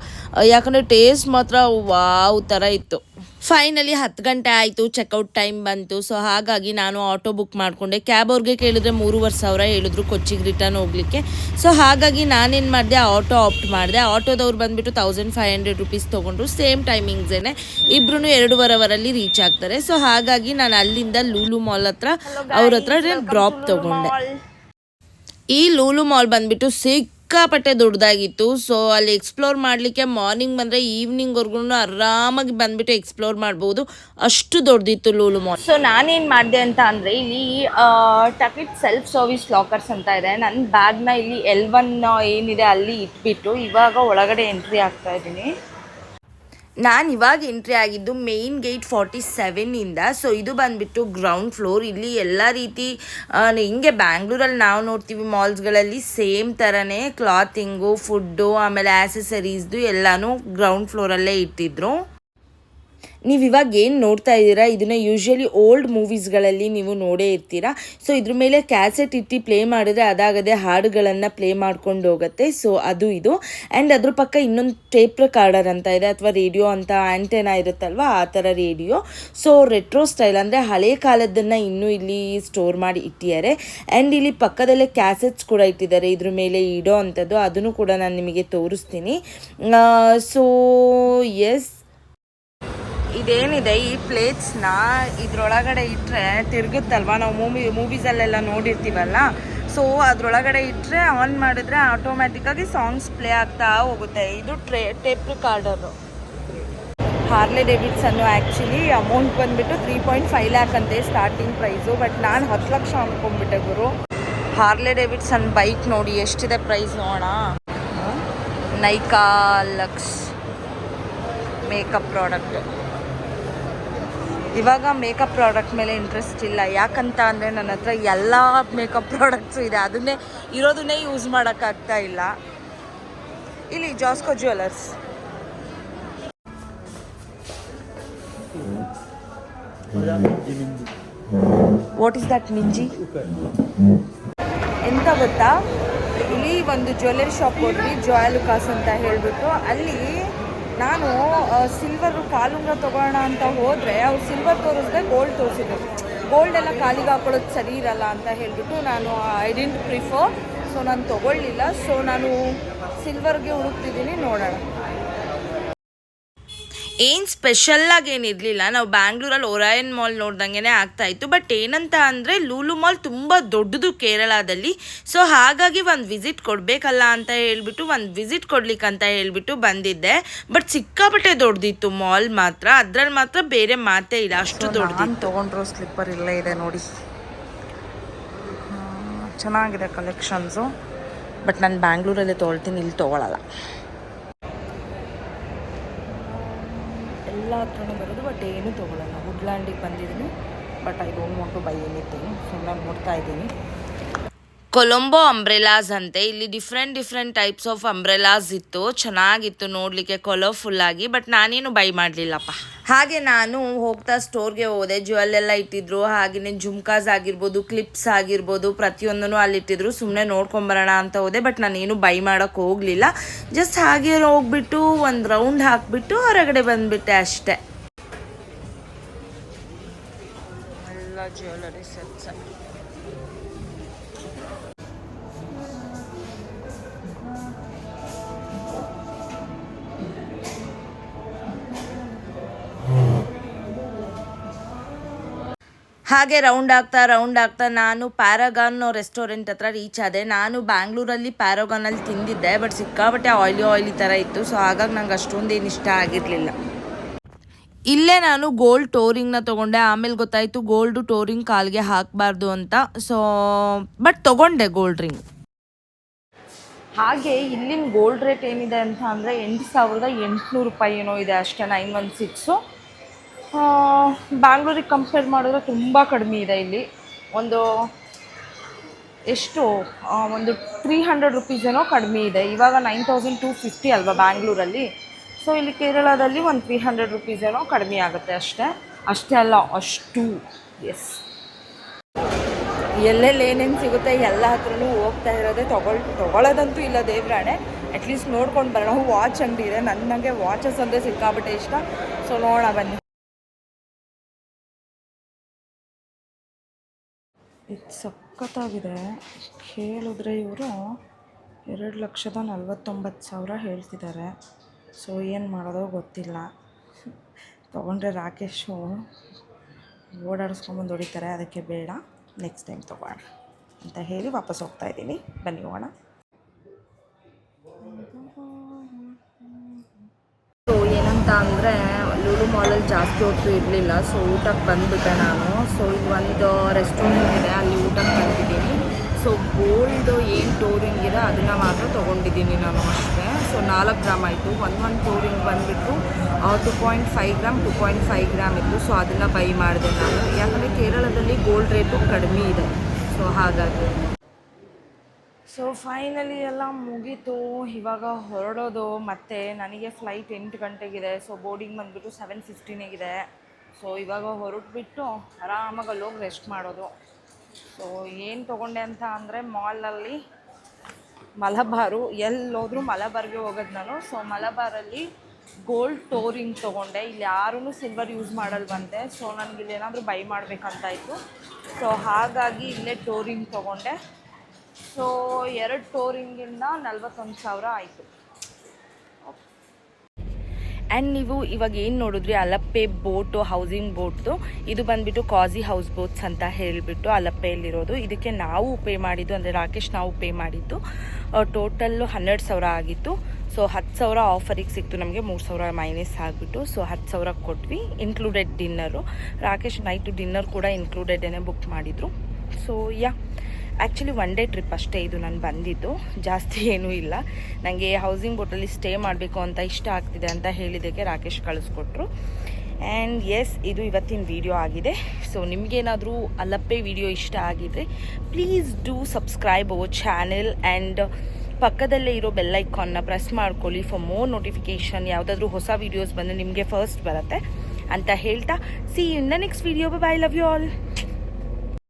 ಯಾಕಂದರೆ ಟೇಸ್ಟ್ ಮಾತ್ರ ವಾವ್ ಥರ ಇತ್ತು. ಫೈನಲಿ 10 ಗಂಟೆ ಆಯಿತು, ಚೆಕ್ಔಟ್ ಟೈಮ್ ಬಂತು. ಸೊ ಹಾಗಾಗಿ ನಾನು ಆಟೋ ಬುಕ್ ಮಾಡಿಕೊಂಡೆ. ಕ್ಯಾಬ್ ಅವ್ರಿಗೆ ಕೇಳಿದ್ರೆ 3,500 ಹೇಳಿದ್ರು ಕೊಚ್ಚಿಗೆ ರಿಟರ್ನ್ ಹೋಗಲಿಕ್ಕೆ. ಸೊ ಹಾಗಾಗಿ ನಾನೇನು ಮಾಡಿದೆ, ಆಟೋ ಆಪ್ಟ್ ಮಾಡಿದೆ. ಆಟೋದವ್ರು ಬಂದುಬಿಟ್ಟು 1500 ರುಪೀಸ್ ತೊಗೊಂಡ್ರು. ಸೇಮ್ ಟೈಮಿಂಗ್ಸೇ, ಇಬ್ಬರೂ 2:15 ಅವರಲ್ಲಿ ರೀಚ್ ಆಗ್ತಾರೆ. ಸೊ ಹಾಗಾಗಿ ನಾನು ಅಲ್ಲಿಂದ ಲೂಲು ಮಾಲ್ ಹತ್ರ ಅವ್ರ ಹತ್ರ ಡ್ರಾಪ್ ತೊಗೊಂಡೆ. ಈ ಲೂಲು ಮಾಲ್ ಬಂದುಬಿಟ್ಟು ಸಿಕ್ಕಾಪಟ್ಟೆ ದೊಡ್ಡದಾಗಿತ್ತು. ಸೊ ಅಲ್ಲಿ ಎಕ್ಸ್ಪ್ಲೋರ್ ಮಾಡಲಿಕ್ಕೆ ಮಾರ್ನಿಂಗ್ ಬಂದರೆ ಈವ್ನಿಂಗ್ವರೆಗೂ ಆರಾಮಾಗಿ ಬಂದುಬಿಟ್ಟು ಎಕ್ಸ್ಪ್ಲೋರ್ ಮಾಡ್ಬೋದು, ಅಷ್ಟು ದೊಡ್ಡದಿತ್ತು ಲೂಲು ಮಾಲ್. ಸೊ ನಾನೇನು ಮಾಡಿದೆ ಅಂತ ಅಂದರೆ, ಇಲ್ಲಿ ಟಕೆಟ್ ಸೆಲ್ಫ್ ಸರ್ವಿಸ್ ಲಾಕರ್ಸ್ ಅಂತ ಇದೆ. ನನ್ನ ಬ್ಯಾಗ್ನ ಇಲ್ಲಿ L1 ಏನಿದೆ ಅಲ್ಲಿ ಇಟ್ಬಿಟ್ಟು ಇವಾಗ ಒಳಗಡೆ ಎಂಟ್ರಿ ಆಗ್ತಾ ಇದ್ದೀನಿ. ನಾನು ಇವಾಗ ಎಂಟ್ರಿ ಆಗಿದ್ದು ಮೇಯ್ನ್ ಗೇಟ್ 47ಇಂದ. ಸೊ ಇದು ಬಂದುಬಿಟ್ಟು ಗ್ರೌಂಡ್ ಫ್ಲೋರ್. ಇಲ್ಲಿ ಎಲ್ಲ ರೀತಿ ಹಿಂಗೆ ಬ್ಯಾಂಗ್ಳೂರಲ್ಲಿ ನಾವು ನೋಡ್ತೀವಿ ಮಾಲ್ಸ್ಗಳಲ್ಲಿ ಸೇಮ್ ಥರನೇ ಕ್ಲಾತಿಂಗು, ಫುಡ್ಡು, ಆಮೇಲೆ ಆ್ಯಸೆಸರೀಸ್ದು ಎಲ್ಲನೂ ಗ್ರೌಂಡ್ ಫ್ಲೋರಲ್ಲೇ ಇಟ್ಟಿದ್ರು. ನೀವು ಇವಾಗ ಏನು ನೋಡ್ತಾ ಇದ್ದೀರಾ, ಇದನ್ನು ಯೂಶ್ವಲಿ ಓಲ್ಡ್ ಮೂವೀಸ್ಗಳಲ್ಲಿ ನೀವು ನೋಡೇ ಇರ್ತೀರಾ. ಸೊ ಇದ್ರ ಮೇಲೆ ಕ್ಯಾಸೆಟ್ ಇಟ್ಟು ಪ್ಲೇ ಮಾಡಿದ್ರೆ ಅದಾಗದೆ ಹಾಡುಗಳನ್ನು ಪ್ಲೇ ಮಾಡ್ಕೊಂಡು ಹೋಗುತ್ತೆ. ಸೊ ಅದು ಇದು. ಆ್ಯಂಡ್ ಅದ್ರ ಪಕ್ಕ ಇನ್ನೊಂದು ಟೇಪ್ ರೆಕಾರ್ಡರ್ ಅಂತ ಇದೆ, ಅಥವಾ ರೇಡಿಯೋ ಅಂತ ಆ್ಯಂಟೆನಾ ಇರುತ್ತಲ್ವ, ಆ ಥರ ರೇಡಿಯೋ. ಸೊ ರೆಟ್ರೋ ಸ್ಟೈಲ್, ಅಂದರೆ ಹಳೆ ಕಾಲದ್ದನ್ನು ಇನ್ನೂ ಇಲ್ಲಿ ಸ್ಟೋರ್ ಮಾಡಿ ಇಟ್ಟಿದ್ದಾರೆ. ಆ್ಯಂಡ್ ಇಲ್ಲಿ ಪಕ್ಕದಲ್ಲೇ ಕ್ಯಾಸೆಟ್ಸ್ ಕೂಡ ಇಟ್ಟಿದ್ದಾರೆ ಇದ್ರ ಮೇಲೆ ಇಡೋ ಅಂಥದ್ದು. ಅದನ್ನು ಕೂಡ ನಾನು ನಿಮಗೆ ತೋರಿಸ್ತೀನಿ. ಸೊ ಎಸ್, ಇದೇನಿದೆ ಈ ಪ್ಲೇಟ್ಸ್ನ ಇದ್ರೊಳಗಡೆ ಇಟ್ಟರೆ ತಿರುಗುತ್ತಲ್ವ, ನಾವು ಮೂವೀಸಲ್ಲೆಲ್ಲ ನೋಡಿರ್ತೀವಲ್ಲ. ಸೊ ಅದರೊಳಗಡೆ ಇಟ್ಟರೆ ಆನ್ ಮಾಡಿದ್ರೆ ಆಟೋಮ್ಯಾಟಿಕ್ಕಾಗಿ ಸಾಂಗ್ಸ್ ಪ್ಲೇ ಆಗ್ತಾ ಹೋಗುತ್ತೆ. ಇದು tape recorder. Harley Davidson actually amount ಬಂದುಬಿಟ್ಟು 3.5 ಲ್ಯಾಕ್ ಅಂತೆ ಸ್ಟಾರ್ಟಿಂಗ್ ಪ್ರೈಸು. ಬಟ್ ನಾನು 10 ಲಕ್ಷ ಅಂದ್ಕೊಂಡ್ಬಿಟ್ಟೆ ಗುರು. ಹಾರ್ಲೆ ಡೇವಿಡ್ಸನ್ ಬೈಕ್ ನೋಡಿ ಎಷ್ಟಿದೆ ಪ್ರೈಸ್ ನೋಡೋಣ. Nykaa Luxe makeup product. ಇವಾಗ ಮೇಕಪ್ ಪ್ರಾಡಕ್ಟ್ ಮೇಲೆ ಇಂಟ್ರೆಸ್ಟ್ ಇಲ್ಲ, ಯಾಕಂತ ಅಂದರೆ ನನ್ನ ಹತ್ರ ಎಲ್ಲ ಮೇಕಪ್ ಪ್ರಾಡಕ್ಟ್ಸು ಇದೆ, ಅದನ್ನೇ ಇರೋದನ್ನೇ ಯೂಸ್ ಮಾಡೋಕ್ಕಾಗ್ತಾ ಇಲ್ಲ. ಇಲ್ಲಿ Jasco jewellers. What is that ಮಿಂಜಿ? ಎಂತ ಗೊತ್ತಾ, ಇಲ್ಲಿ ಒಂದು ಜ್ಯುವೆಲ್ಲರಿ ಶಾಪ್ ಹೋದ್ವಿ, ಜೋಯಾಲುಕಾಸ್ ಅಂತ ಹೇಳಿಬಿಟ್ಟು. ಅಲ್ಲಿ ನಾನು ಸಿಲ್ವರ್ ಕಾಲುಂಗ್ರ ತೊಗೊಳ್ಳೋಣ ಅಂತ ಹೋದರೆ ಅವ್ರು ಸಿಲ್ವರ್ ತೋರಿಸಿದೆ, ಗೋಲ್ಡ್ ತೋರಿಸಿದ್ರು. ಗೋಲ್ಡ್ ಎಲ್ಲ ಕಾಲಿಗೆ ಹಾಕೊಳ್ಳೋದು ಸರಿ ಇರಲ್ಲ ಅಂತ ಹೇಳಿಬಿಟ್ಟು ನಾನು ಐ ಡಿಂಟ್ ಪ್ರಿಫರ್. ಸೊ ನಾನು ತೊಗೊಳ್ಳಿಲ್ಲ. ಸೊ ನಾನು ಸಿಲ್ವರ್ಗೆ ಹುಡುಕ್ತಿದ್ದೀನಿ, ನೋಡೋಣ. ಏನು ಸ್ಪೆಷಲ್ಲಾಗಿ ಏನಿರಲಿಲ್ಲ. ನಾವು ಬ್ಯಾಂಗ್ಳೂರಲ್ಲಿ ಒರಾಯನ್ ಮಾಲ್ ನೋಡ್ದಂಗೆ ಆಗ್ತಾಯಿತ್ತು. ಬಟ್ ಏನಂತ ಅಂದರೆ ಲೂಲು ಮಾಲ್ ತುಂಬ ದೊಡ್ಡದು ಕೇರಳದಲ್ಲಿ. ಸೊ ಹಾಗಾಗಿ ಒಂದು ವಿಸಿಟ್ ಕೊಡಬೇಕಲ್ಲ ಅಂತ ಹೇಳ್ಬಿಟ್ಟು ಒಂದು ವಿಸಿಟ್ ಕೊಡ್ಲಿಕ್ಕಂತ ಹೇಳ್ಬಿಟ್ಟು ಬಂದಿದ್ದೆ. ಬಟ್ ಸಿಕ್ಕಾಪಟ್ಟೆ ದೊಡ್ಡದಿತ್ತು ಮಾಲ್ ಮಾತ್ರ. ಅದ್ರಲ್ಲಿ ಮಾತ್ರ ಬೇರೆ ಮಾತೇ ಇಲ್ಲ, ಅಷ್ಟು ದೊಡ್ಡದು. ತೊಗೊಂಡ್ರು ಸ್ಲಿಪ್ಪರ್ ಇಲ್ಲೇ ಇದೆ ನೋಡಿ, ಚೆನ್ನಾಗಿದೆ ಕಲೆಕ್ಷನ್ಸು. ಬಟ್ ನಾನು ಬ್ಯಾಂಗ್ಳೂರಲ್ಲೇ ತೊಗೊಳ್ತೀನಿ, ಇಲ್ಲಿ ತೊಗೊಳಲ್ಲ. ಎಲ್ಲ ಹತ್ರನೂ ಬರೋದು, ಬಟ್ ಏನೂ ತೊಗೊಳ್ಳಲ್ಲ. ವುಡ್ಲ್ಯಾಂಡಿಗೆ ಬಂದಿದ್ದೀನಿ, but I don't want to buy anything. ಸುಮ್ಮನೆ ನೋಡ್ತಾ ಇದ್ದೀನಿ. ಕೊಲಂಬೋ ಅಂಬ್ರೆಲಾಸ್ ಅಂತೆ. ಇಲ್ಲಿ ಡಿಫ್ರೆಂಟ್ ಟೈಪ್ಸ್ ಆಫ್ ಅಂಬ್ರೆಲಾಸ್ ಇತ್ತು, ಚೆನ್ನಾಗಿತ್ತು ನೋಡಲಿಕ್ಕೆ, ಕಲರ್ಫುಲ್ಲಾಗಿ. ಬಟ್ ನಾನೇನು ಬೈ ಮಾಡಲಿಲ್ಲಪ್ಪ. ಹಾಗೆ ನಾನು ಹೋಗ್ತಾ ಸ್ಟೋರ್ಗೆ ಹೋದೆ. ಜ್ಯುವೆಲ್ಲೆಲ್ಲ ಇಟ್ಟಿದ್ರು, ಹಾಗೆಯೇ ಜುಮ್ಕಾಸ್ ಆಗಿರ್ಬೋದು, ಕ್ಲಿಪ್ಸ್ ಆಗಿರ್ಬೋದು, ಪ್ರತಿಯೊಂದೂ ಅಲ್ಲಿಟ್ಟಿದ್ರು. ಸುಮ್ಮನೆ ನೋಡ್ಕೊಂಬರೋಣ ಅಂತ ಹೋದೆ, ಬಟ್ ನಾನೇನು ಬೈ ಮಾಡೋಕ್ಕೆ ಹೋಗಲಿಲ್ಲ. ಜಸ್ಟ್ ಹಾಗೆ ಹೋಗ್ಬಿಟ್ಟು ಒಂದು ರೌಂಡ್ ಹಾಕಿಬಿಟ್ಟು ಹೊರಗಡೆ ಬಂದುಬಿಟ್ಟೆ ಅಷ್ಟೇ. ಎಲ್ಲ ಜ್ಯುವೆಲರಿ ಸೆಟ್ಸ್. ಹಾಗೆ ರೌಂಡ್ ಆಗ್ತಾ ನಾನು ಪ್ಯಾರಾಗಾನ್ ರೆಸ್ಟೋರೆಂಟ್ ಹತ್ರ ರೀಚ್ ಆದೆ. ನಾನು ಬ್ಯಾಂಗ್ಳೂರಲ್ಲಿ ಪ್ಯಾರಾಗಾನಲ್ಲಿ ತಿಂದಿದ್ದೆ, ಬಟ್ ಸಿಕ್ಕಾಬಟ್ಟೆ ಆಯ್ಲಿ ಥರ ಇತ್ತು. ಸೊ ಹಾಗಾಗಿ ನಂಗೆ ಅಷ್ಟೊಂದೇನು ಇಷ್ಟ ಆಗಿರಲಿಲ್ಲ. ಇಲ್ಲೇ ನಾನು ಗೋಲ್ಡ್ ಟೋರಿಂಗ್ನ ತೊಗೊಂಡೆ. ಆಮೇಲೆ ಗೊತ್ತಾಯಿತು ಗೋಲ್ಡು ಟೋರಿಂಗ್ ಕಾಲಿಗೆ ಹಾಕಬಾರ್ದು ಅಂತ. ಸೊ ಬಟ್ ತೊಗೊಂಡೆ ಗೋಲ್ಡ್ ರಿಂಗ್. ಹಾಗೆ ಇಲ್ಲಿನ ಗೋಲ್ಡ್ ರೇಟ್ ಏನಿದೆ ಅಂತ ಅಂದರೆ 8,800 ರೂಪಾಯಿ ಏನೋ ಇದೆ ಅಷ್ಟೇ, 916. ಬ್ಯಾಂಗ್ಳೂರಿಗೆ ಕಂಪೇರ್ ಮಾಡಿದ್ರೆ ತುಂಬ ಕಡಿಮೆ ಇದೆ. ಇಲ್ಲಿ ಒಂದು ಎಷ್ಟು ಒಂದು 300 ರುಪೀಸ್ ಏನೋ ಕಡಿಮೆ ಇದೆ. ಇವಾಗ 9250 ಅಲ್ವಾ ಬ್ಯಾಂಗ್ಳೂರಲ್ಲಿ. ಸೊ ಇಲ್ಲಿ ಕೇರಳದಲ್ಲಿ ಒಂದು 300 ರುಪೀಸ್ ಏನೋ ಕಡಿಮೆ ಆಗುತ್ತೆ ಅಷ್ಟೇ. ಅಷ್ಟೇ ಅಲ್ಲ, ಅಷ್ಟು. ಎಸ್, ಎಲ್ಲೆಲ್ಲಿ ಏನೇನು ಸಿಗುತ್ತೆ ಎಲ್ಲ ಹತ್ರನೂ ಹೋಗ್ತಾ ಇರೋದೇ. ತೊಗೊಳ್ಳೋದಂತೂ ಇಲ್ಲ ದೇವ್ರಾಣೆ, ಅಟ್ಲೀಸ್ಟ್ ನೋಡ್ಕೊಂಡು ಬರೋಣ. ವಾಚ್ ಅಂಗಡಿ ಇದೆ, ನನಗೆ ವಾಚಸ್ ಅಂದರೆ ಸಿಕ್ಕಾಬಿಟ್ಟೆ ಇಷ್ಟ. ಸೊ ನೋಡೋಣ ಬನ್ನಿ. ಇದು ಸಖತ್ತಾಗಿದೆ. ಕೇಳಿದ್ರೆ ಇವರು 2,49,000 ಹೇಳ್ತಿದ್ದಾರೆ. ಸೊ ಏನು ಮಾಡೋದೋ ಗೊತ್ತಿಲ್ಲ. ತೊಗೊಂಡ್ರೆ ರಾಕೇಶು ಓಡಾಡಿಸ್ಕೊಂಬಂದು ಹೊಡಿತಾರೆ, ಅದಕ್ಕೆ ಬೇಡ, ನೆಕ್ಸ್ಟ್ ಟೈಮ್ ತೊಗೋಣ ಅಂತ ಹೇಳಿ ವಾಪಸ್ ಹೋಗ್ತಾ ಇದ್ದೀನಿ. ಬನ್ನಿ ಹೋಗೋಣ. ಸೊ ಏನಂತ ಅಂದರೆ ಲೂಲು ಮಾಲಲ್ಲಿ ಜಾಸ್ತಿ ಹೊತ್ತು ಇರಲಿಲ್ಲ. ಸೊ ಊಟಕ್ಕೆ ಬಂದುಬಿಟ್ಟೆ ನಾನು. ಸೊ ಇಲ್ಲಿ ಒಂದು ರೆಸ್ಟೋರೆಂಟ್ ಇದೆ, ಅಲ್ಲಿ ಊಟಕ್ಕೆ ಬಂದಿದ್ದೀನಿ. ಸೊ ಗೋಲ್ಡು ಏನು ಟೋರಿಂಗ್ ಇದೆ ಅದನ್ನು ಮಾತ್ರ ತೊಗೊಂಡಿದ್ದೀನಿ ನಾನು ಅಷ್ಟೇ. ಸೊ 4 ಗ್ರಾಮ್ ಆಯಿತು. ಒಂದು ಟೋರಿಂಗ್ ಬಂದುಬಿಟ್ಟು 2.5 ಗ್ರಾಮ್ 2.5 ಗ್ರಾಮ್ ಇತ್ತು. ಸೊ ಅದನ್ನು ಬೈ ಮಾಡಿದೆ ನಾನು, ಯಾಕಂದರೆ ಕೇರಳದಲ್ಲಿ ಗೋಲ್ಡ್ ರೇಟು ಕಡಿಮೆ ಇದೆ. ಸೊ ಹಾಗಾಗಿ ಸೊ ಫೈನಲಿ ಎಲ್ಲ ಮುಗೀತು. ಇವಾಗ ಹೊರಡೋದು. ಮತ್ತು ನನಗೆ ಫ್ಲೈಟ್ 8 ಗಂಟೆಗಿದೆ. ಸೊ ಬೋರ್ಡಿಂಗ್ ಬಂದುಬಿಟ್ಟು 7:15 ಸೊ ಇವಾಗ ಹೊರಟ್ಬಿಟ್ಟು ಆರಾಮಾಗಿ ಅಲ್ಲೋಗಿ ರೆಸ್ಟ್ ಮಾಡೋದು. ಸೊ ಏನು ತೊಗೊಂಡೆ ಅಂತ ಅಂದರೆ ಮಾಲಲ್ಲಿ ಮಲಬಾರು, ಎಲ್ಲೋದ್ರೂ ಮಲಬಾರ್ಗೆ ಹೋಗೋದು ನಾನು. ಸೊ ಮಲಬಾರಲ್ಲಿ ಗೋಲ್ಡ್ ಟೋರಿಂಗ್ ತೊಗೊಂಡೆ. ಇಲ್ಲಿ ಯಾರೂ ಸಿಲ್ವರ್ ಯೂಸ್ ಮಾಡಲ್ವಂತೆ. ಸೊ ನನಗೆ ಇಲ್ಲೇನಾದರೂ ಬೈ ಮಾಡಬೇಕಂತಾಯಿತು. ಸೊ ಹಾಗಾಗಿ ಇಲ್ಲೇ ಟೋರಿಂಗ್ ತೊಗೊಂಡೆ. ಸೊ 2 ಟೋರಿಂಗಿಂದ 41,000 ಆಯಿತು. ಆ್ಯಂಡ್ ನೀವು ಇವಾಗ ಏನು ನೋಡಿದ್ರಿ, ಅಲಪ್ಪೆ ಬೋಟು, ಹೌಸಿಂಗ್ ಬೋಟ್ದು, ಇದು ಬಂದುಬಿಟ್ಟು ಕಾಜಿ ಹೌಸ್ ಬೋಟ್ಸ್ ಅಂತ ಹೇಳಿಬಿಟ್ಟು ಅಲಪ್ಪೆಯಲ್ಲಿರೋದು. ಇದಕ್ಕೆ ನಾವು ಪೇ ಮಾಡಿದ್ದು, ಅಂದರೆ ರಾಕೇಶ್ ನಾವು ಪೇ ಮಾಡಿದ್ದು ಟೋಟಲ್ಲು 12,000 ಆಗಿತ್ತು. ಸೊ 10,000 ಆಫರಿಗೆ ಸಿಕ್ತು ನಮಗೆ, 3,000 ಮೈನಸ್ ಆಗಿಬಿಟ್ಟು. ಸೊ 10,000 ಕೊಟ್ವಿ, included dinner. Rakesh night dinner ಕೂಡ ಇನ್ಕ್ಲೂಡೆಡೇ ಬುಕ್ ಮಾಡಿದರು. ಸೊ ಆ್ಯಕ್ಚುಲಿ 1 ಡೇ ಟ್ರಿಪ್ ಅಷ್ಟೇ ಇದು ನಾನು ಬಂದಿದ್ದು, ಜಾಸ್ತಿ ಏನೂ ಇಲ್ಲ. ನನಗೆ ಹೌಸಿಂಗ್ ಬೋಟಲ್ಲಿ ಸ್ಟೇ ಮಾಡಬೇಕು ಅಂತ ಇಷ್ಟ ಆಗ್ತಿದೆ ಅಂತ ಹೇಳಿದ್ದಕ್ಕೆ ರಾಕೇಶ್ ಕಳಿಸ್ಕೊಟ್ರು. ಆ್ಯಂಡ್ ಎಸ್, ಇದು ಇವತ್ತಿನ ವಿಡಿಯೋ ಆಗಿದೆ. ಸೊ ನಿಮಗೇನಾದರೂ ಅಲಪ್ಪೆ ವಿಡಿಯೋ ಇಷ್ಟ ಆಗಿದ್ರೆ please do subscribe our channel and ಪಕ್ಕದಲ್ಲೇ ಇರೋ ಬೆಲ್ ಐಕಾನ್ನ ಪ್ರೆಸ್ ಮಾಡ್ಕೊಳ್ಳಿ ಫಾರ್ ಮೋರ್ ನೋಟಿಫಿಕೇಷನ್. ಯಾವುದಾದ್ರೂ ಹೊಸ ವೀಡಿಯೋಸ್ ಬಂದರೆ ನಿಮಗೆ ಫಸ್ಟ್ ಬರುತ್ತೆ ಅಂತ ಹೇಳ್ತಾ, see you in the next video. Bye, love you all.